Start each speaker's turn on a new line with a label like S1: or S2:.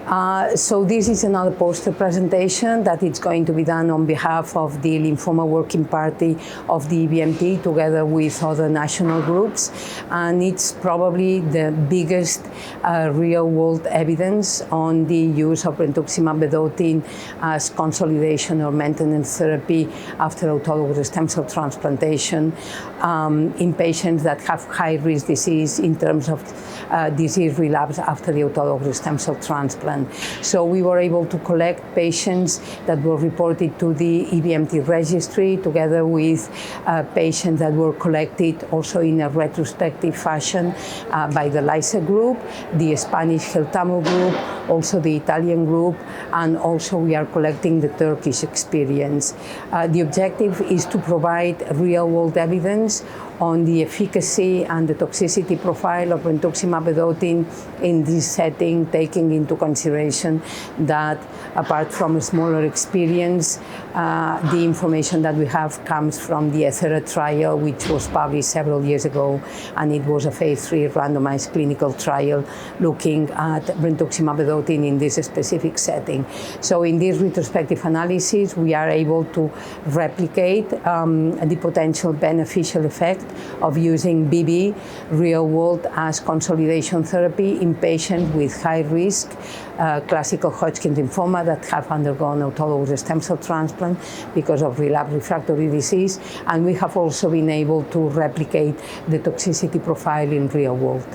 S1: So this is another poster presentation that it's going to be done on behalf of the Lymphoma Working Party of the EBMT together with other national groups, and it's probably the biggest real-world evidence on the use of Brentuximab vedotin as consolidation or maintenance therapy after autologous stem cell transplantation in patients that have high-risk disease in terms of disease relapse after the autologous stem cell transplant. So we were able to collect patients that were reported to the EBMT registry together with patients that were collected also in a retrospective fashion by the LISA group, the Spanish Heltamo group, also the Italian group, and also we are collecting the Turkish experience. The objective is to provide real-world evidence on the efficacy and the toxicity profile of Brentuximab vedotin in this setting, taking into consideration that apart from a smaller experience, the information that we have comes from the ETHERA trial, which was published several years ago, and it was a phase 3 randomized clinical trial looking at Brentuximab vedotin in this specific setting. So in this retrospective analysis, we are able to replicate the potential beneficial effect of using BV real world as consolidation therapy in patients with high risk classical Hodgkin lymphoma that have undergone autologous stem cell transplant because of relapsed refractory disease, and we have also been able to replicate the toxicity profile in real world.